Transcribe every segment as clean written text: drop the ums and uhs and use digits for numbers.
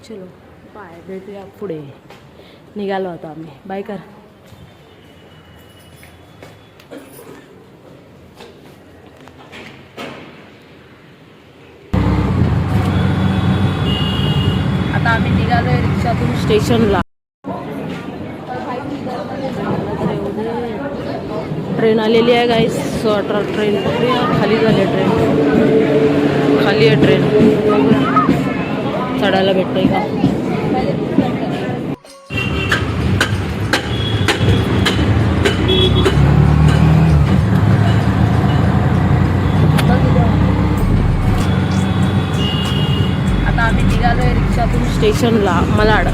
चलो बाय, भेटूया पुढे. निघालो आता आम्ही. बाय कर. आता आम्ही निघालोय रिक्षातून स्टेशनला. ट्रेन आलेली आहे गाईस. सो आता ट्रेन खाली झाली आहे. ट्रेन खाली आहे. ट्रेन चढायला भेटतंय का? आता आम्ही निघालोय रिक्षातून स्टेशनला मलाड.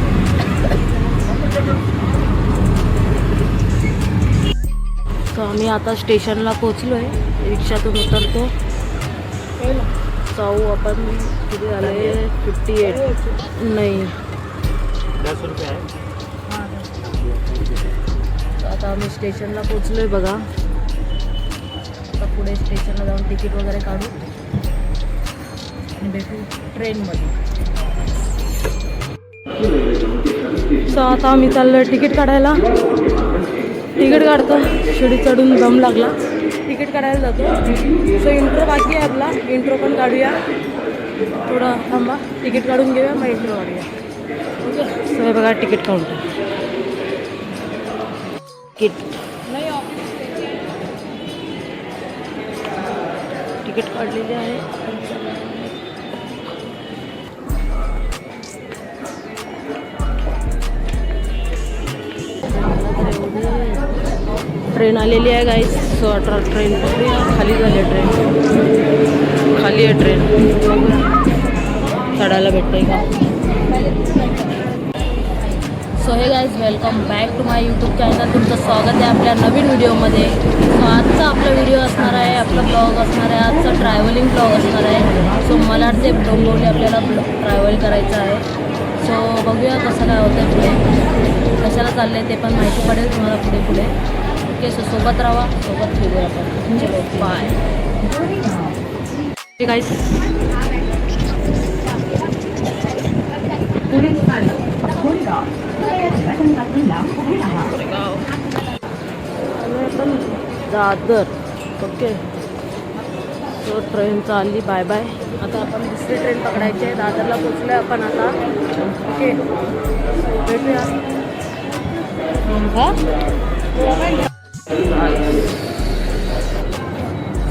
तर आम्ही आता स्टेशनला पोचलो आहे. रिक्षातून उतरतो. जाऊ आपण. किती झाले? 58 नाही 10 रुपये आहे. आता आम्ही स्टेशनला पोचलो आहे बघा. आता पुढे स्टेशनला जाऊन तिकीट वगैरे काढू आणि भेटू ट्रेनमध्ये. सो आता आम्ही चाललो आहे तिकीट काढायला. तिकीट काढतो. शिडी चढून दम लागला. तिकीट काढायला जातो. सो इंट्रो बाकी आहे आपला. इंट्रो पण काढूया. थोडं थांबा. तिकीट काढून घेऊया मग इंट्रो काढूया. ओके. सो हे बघा तिकीट काउंटर. तिकीट काढलेली आहे. ट्रेन आलेली आहे गाईस. सो आता ट्रेन खाली झाली आहे. ट्रेन खाली आहे. ट्रेन चढायला भेटतंय का? So hey guys, welcome back to my YouTube channel. तुमचं स्वागत आहे आपल्या नवीन व्हिडिओमध्ये. सो आजचा आपला व्हिडिओ असणार आहे, आपला ब्लॉग असणार आहे. आजचा ट्रॅव्हलिंग ब्लॉग असणार आहे. सो मला ते डोंबिवली आपल्याला ट्रॅव्हल करायचं आहे. सो बघूया कसं काय होतं पुढे, कशाला चाललं आहे ते पण माहिती पडेल तुम्हाला पुढे पुढे. ओके. सो सोबत राहा, सोबत फिरूया आपण. चलो bye. Guys Dadar. Okay. So train चालली. Bye bye. आता आपण दुसरी ट्रेन पकडायची आहे. दादरला पोचलो आहे आपण आता. ओके. भेटूया.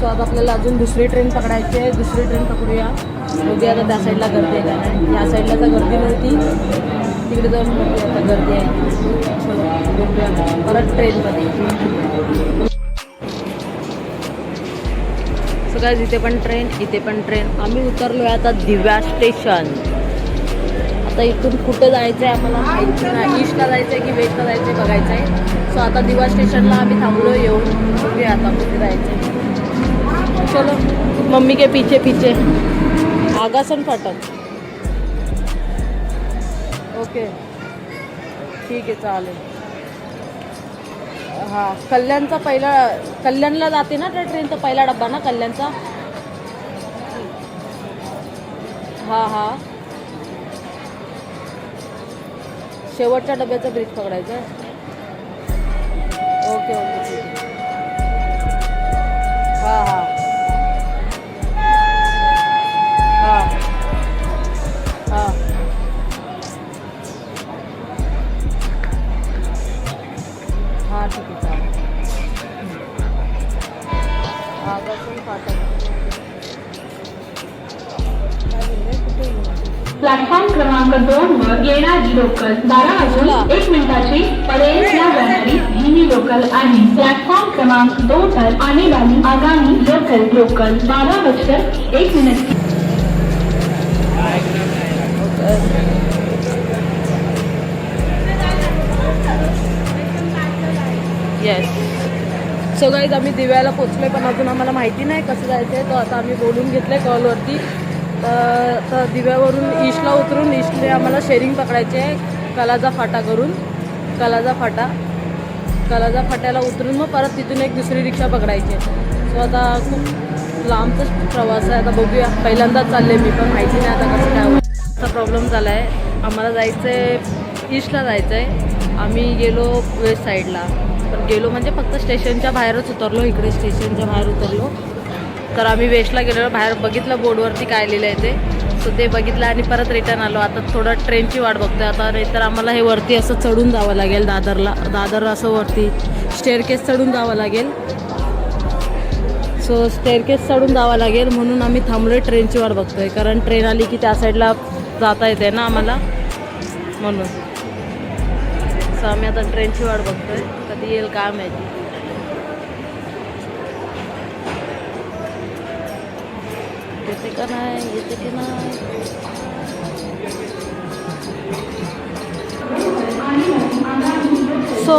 सो आता आपल्याला अजून दुसरी ट्रेन पकडायची आहे. दुसरी ट्रेन पकडूया. बघूया आता त्या साईडला गर्दी आहे का नाही. या साईडला तर गर्दी नव्हती. तिकडे जाऊन बघूया आता गर्दी आहे. चलो बघूया परत ट्रेनमध्ये. सो गाईज, इथे पण ट्रेन, इथे पण ट्रेन. आम्ही उतरलो आहे आता दिव्या स्टेशन. आता इथून कुठे जायचं आहे आम्हाला माहिती नाही. ईस्टला जायचं आहे की वेस्टला जायचं आहे बघायचं आहे. सो आता दिवा स्टेशनला आम्ही थांबलो येऊन. बघूया आता कुठे जायचं आहे. चलो मम्मी के पीछे पीछे. आगासन फाटक. ओके ठीक आहे चालेल. हां कल्याणचा पहिला, कल्याणला जाते ना त्या ट्रेनचा पहिला डब्बा ना कल्याणचा. हां हां शेवटच्या डब्याचा ब्रिज पकडायचा. ओके ओके ठीक आहे. हां हां हां हां हां ठीक आहे चालेल. हां बसून फाटक. प्लॅटफॉर्म क्रमांक 2 वर येणारी लोकल 12 वाजून 1 मिनिटाची परेलला जाणारी धीमी लोकल आहे. प्लॅटफॉर्म क्रमांक 2 पर आने वाली आगामी लोकल 12 बजकर 1 मिनट. येस. सो गाईज, आम्ही दिव्याला पोचलो पण अजून आम्हाला माहिती नाही कसं जायचं आहे. तो आता आम्ही बोलून घेतलं आहे कॉलवरती. तर दिव्यावरून ईस्टला उतरून ईस्टने आम्हाला शेअरिंग पकडायची आहे कलाजा फाटा करून. कलाजा फाट्याला उतरून मग परत तिथून एक दुसरी रिक्षा पकडायची आहे. सो आता खूप लांबचाच प्रवास आहे. आता बघूया. पहिल्यांदाच चालले मी पण माहिती नाही आता कसं काय होतं. असा प्रॉब्लेम झाला आहे. आम्हाला जायचं आहे ईस्टला जायचं आहे. आम्ही गेलो वेस्ट साईडला, पण गेलो म्हणजे फक्त स्टेशनच्या बाहेरच उतरलो. इकडे स्टेशनच्या बाहेर उतरलो तर आम्ही वेस्टला गेलो. बाहेर बघितलं बोर्डवरती काय लिहिलं आहे ते, सो ते बघितलं आणि परत रिटर्न आलो. आता थोडं ट्रेनची वाट बघतोय आता, नाहीतर आम्हाला हे वरती असं चढून जावं लागेल दादर असं वरती स्टेअरकेस चढून जावं लागेल. सो स्टेअरकेस चढून जावं लागेल म्हणून आम्ही थांबलोय, ट्रेनची वाट बघतोय. कारण ट्रेन आली की त्या साईडला जाता येते ना आम्हाला, म्हणून. सो आम्ही आता ट्रेनची वाट बघतोय, कधी येईल काय माहिती. येते का नाही, येते की नाही. सो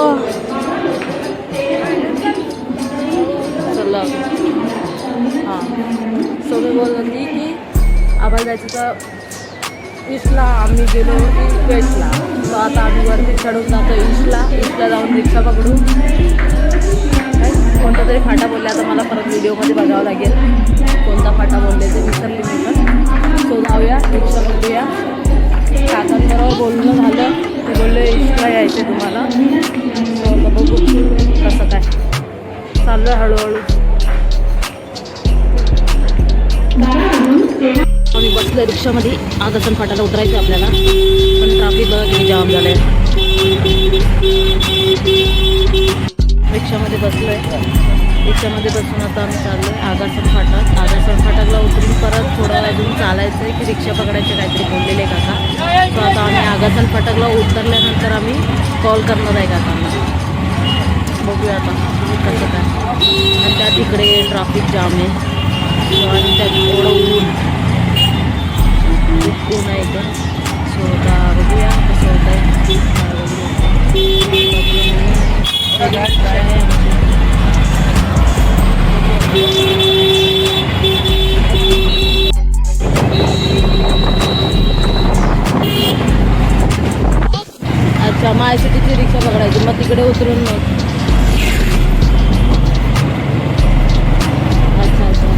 चला हां. सो मी बोलत होती की आम्हाला जायचं तर ईस्टला, आम्ही गेलो वेस्टला. सो आता आम्ही वरती चढून जातो ईस्टला जाऊन रिक्षा पकडू. कोणता तरी फाटा बोलले, आता मला परत व्हिडिओमध्ये बघावं लागेल कोणता फाटा बोलले ते, विसरली मी पण. सो जाऊया, रिक्षा पकडूया. काकांबरोबर बोलणं झालं, ते बोलले ईस्टला यायचं तुम्हाला. सो आता बघू कसं काय चालू आहे हळूहळू. आम्ही बसलो रिक्षामध्ये. आदर्शन फाटाला उतरायचं आपल्याला, पण ट्राफिक बघा किती जाम झालं आहे. रिक्षामध्ये बसलो आहे, रिक्षामध्ये बसून आता आम्ही चाललो आहे आदर्शन फाटक. आदर्शन फाटकला उतरून परत थोडं अजून चालायचं आहे की रिक्षा पकडायचे काहीतरी बोललेले काका. सो आता आम्ही आदर्शन फाटकला उतरल्यानंतर आम्ही कॉल करणार आहे काकांना. बघूया आता कसं काय. आणि त्या तिकडे ट्राफिक जाम आहे आणि त्यात थोडं ऊन आहे इथं. सो आता बघूया कसं होत आहे. अच्छा, माय सिटीची रिक्षा पकडायची, मग तिकडे उतरून मग. अच्छा अच्छा.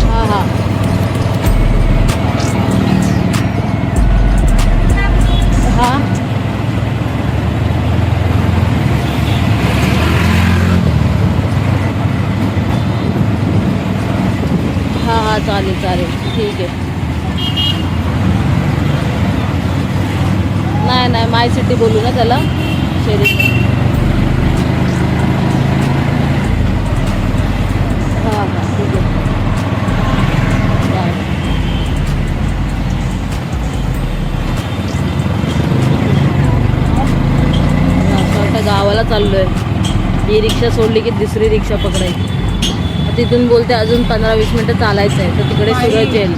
हां हां हां. हां हां चालेल चालेल, ठीक आहे. नाही माय सिटी बोलू ना त्याला, शेरीत. हां हां ठीक आहे. चालेल. असं वाटतं गावाला चाललो आहे. ही रिक्षा सोडली की दुसरी रिक्षा पकडायची. तिथून बोलते अजून 15-20 मिनटं चालायचं आहे तर तिकडे सूरज येईल.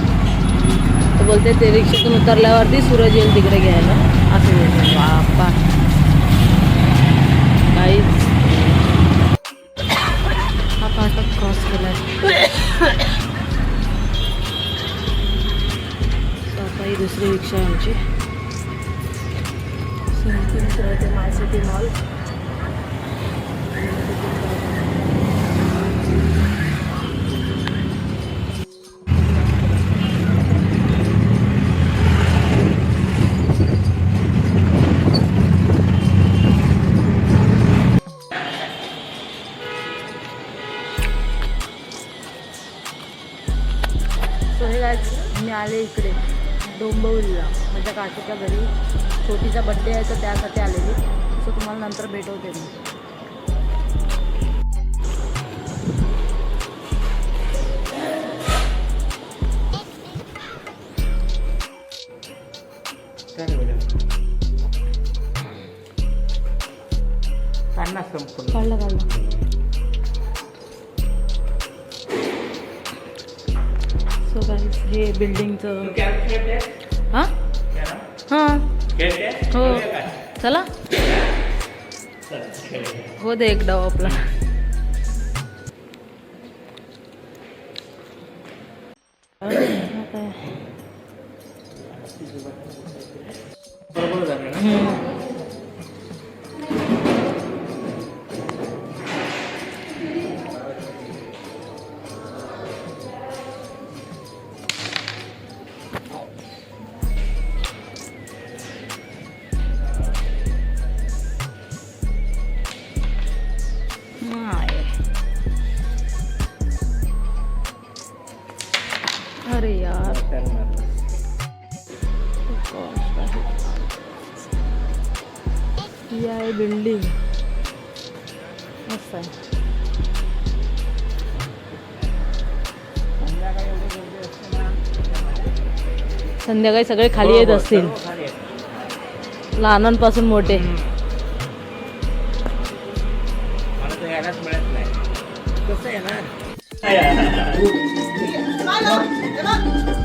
तर बोलते ते रिक्षातून उतरल्यावरती सूरज येईल तिकडे घ्यायला, असं बोलते. बाप्पा काही हा फाटक क्रॉस केला आहे. आता ही दुसरी रिक्षा आहे आमची. माय city mall. So hey guys, मी आले इकडे डोंबिवलीला माझ्या काकीच्या घरी. छोटीचा बड्डे आहे तर त्यासाठी आलेली. सो तुम्हाला नंतर भेटवते मी. काढलं सो गाईज, हे बिल्डिंगचं. हां हां हो चला हो दे एक डाव आपला. ही आहे बिल्डिंग, मस्त आहे. संध्याकाळी सगळे खाली येत असतील, लहानांपासून मोठे. मला तर यायलाच मिळत नाही. कसं आहे ना,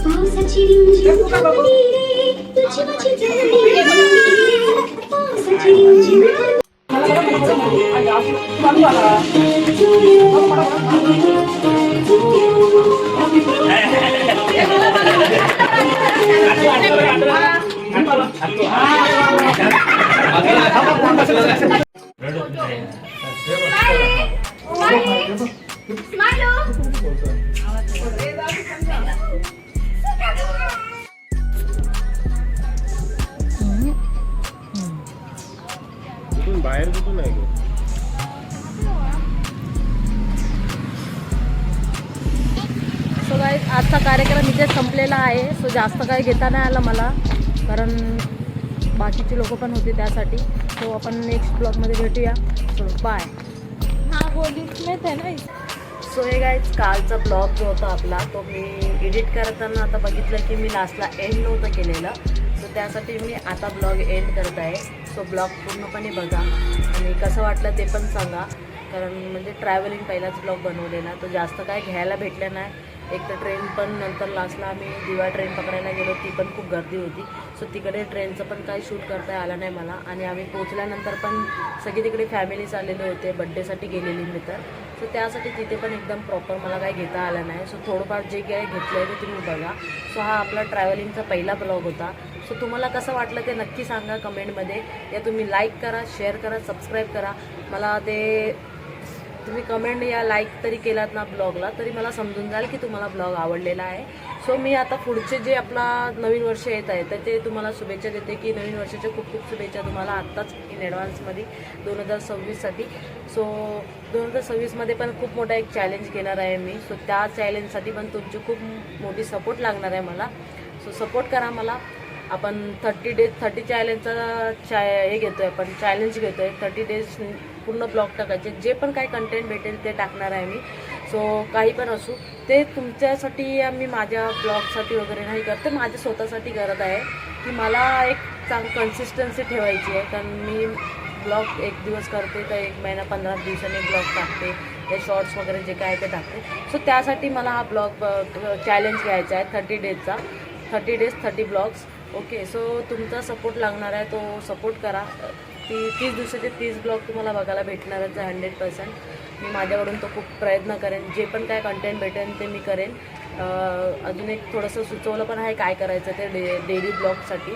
पावसाची रिमझिम थांबली रे, तुझी माझी थांबली रे. पावसाची रिमझिम रडत नाही. कुठून बाहेर कुठून आहे? सो गाईज आजचा कार्यक्रम इथेच संपलेला आहे. सो जास्त काही घेता नाही आलं मला, कारण बाकीचे लोक पण होते त्यासाठी. सो आपण नेक्स्ट ब्लॉगमध्ये भेटूया. So bye. हां बोलीच नाही ते नाही. सो हे गाईज कालचा ब्लॉग जो होता आपला, तो मी एडिट करताना आता बघितलं की मी लास्टला एंड नव्हतं केलेलं. सो त्यासाठी मी आता ब्लॉग एंड करत आहे. सो ब्लॉग पूर्णपणे बघा आणि कसं वाटलं ते पण सांगा, कारण म्हणजे ट्रॅव्हलिंग पहिलाच ब्लॉग बनवलेला, तो जास्त काय घ्यायला भेटलं नाही. एक तर ट्रेन पण नंतर लास्टला आम्ही दिवा ट्रेन पकडायला गेलो, ती पण खूप गर्दी होती. सो तिकडे ट्रेनचं पण काही शूट करता आलं नाही मला. आणि आम्ही पोचल्यानंतर पण सगळी तिकडे फॅमिलीज आलेले होते, बड्डेसाठी गेलेली मी तर. सो त्यासाठी तिथे पण एकदम प्रॉपर मला काही घेता आलं नाही. सो थोडंफार जे काही घेतलं आहे ते तुम्ही बघा. सो हा आपला ट्रॅव्हलिंगचा पहिला ब्लॉग होता. सो तुम्हाला कसं वाटलं ते नक्की सांगा कमेंटमध्ये. या तुम्ही लाईक करा, शेअर करा, सबस्क्राईब करा. मला ते तुम्ही कमेंट या लाईक तरी केलात ना ब्लॉगला, तरी मला समजून जाईल की तुम्हाला ब्लॉग आवडलेला आहे. सो मी आता पुढचे जे आपला नवीन वर्ष येत आहे तर ते तुम्हाला शुभेच्छा देते, की नवीन वर्षाच्या खूप खूप शुभेच्छा तुम्हाला आत्ताच इन ॲडव्हान्समध्ये 2026साठी. सो 2026मध्ये पण खूप मोठा एक चॅलेंज घेणार आहे मी. सो त्या चॅलेंजसाठी पण तुमची खूप मोठी सपोर्ट लागणार आहे मला. सो सपोर्ट करा मला. आपण 30 चॅलेंजचा हे घेतो आहे, आपण चॅलेंज घेतो आहे. 30 डेज पूर्ण ब्लॉग टाकायचे, जे पण काही कंटेंट भेटेल ते टाकणार आहे मी. सो काही पण असू ते तुमच्यासाठी, मी माझ्या ब्लॉगसाठी वगैरे नाही करत, ते माझ्या स्वतःसाठी करत आहे, की मला एक कन्सिस्टन्सी ठेवायची आहे. कारण मी ब्लॉग एक दिवस करते तर एक महिना 15 दिवसांनी ब्लॉग टाकते, ते शॉर्ट्स वगैरे जे काय ते टाकते. सो त्यासाठी मला हा ब्लॉग चॅलेंज घ्यायचा आहे 30 डेजचा. 30 डेज 30 ब्लॉग्स. ओके. सो तुमचा सपोर्ट लागणार आहे, तो सपोर्ट करा. 30 दिवसाचे 30 ब्लॉग तुम्हाला बघायला भेटणारच आहे 100%. मी माझ्याकडून तो खूप प्रयत्न करेन, जे पण काय कंटेंट भेटेल ते मी करेन. अजून एक थोडंसं सुचवलं पण आहे काय करायचं ते डेली ब्लॉगसाठी.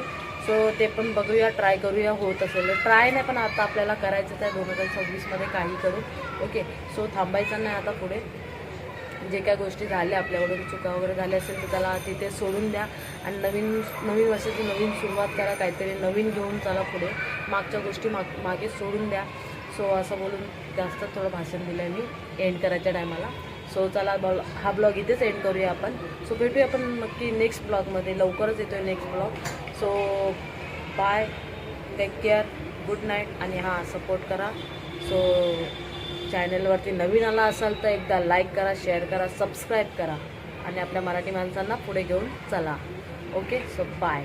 सो ते पण बघूया, ट्राय करूया. होत असेल ट्राय नाही, पण आता आपल्याला करायचं आहे 2026मध्ये काही करू. ओके. सो थांबायचं नाही आता पुढे. जे काय गोष्टी झाल्या आपल्याकडून, चुका वगैरे झाल्या असेल तर त्याला तिथे सोडून द्या आणि नवीन वर्षाची नवीन सुरुवात करा, काहीतरी नवीन घेऊन चला पुढे. मागच्या गोष्टी मागे सोडून द्या. सो असं बोलून जास्त थोडं भाषण दिलं आहे मी एंड करायच्या टायमाला. सो चला हा ब्लॉग इथेच एंड करूया आपण. सो भेटूया आपण नक्की नेक्स्ट ब्लॉगमध्ये. लवकरच येतो आहे next blog. So bye, take care, good night. आणि हां, सपोर्ट करा. सो चॅनलवरती नवीन आला असाल तर एकदा लाईक करा, शेअर करा, सबस्क्राईब करा आणि आपल्या मराठी माणसांना पुढे घेऊन चला. ओके. So bye.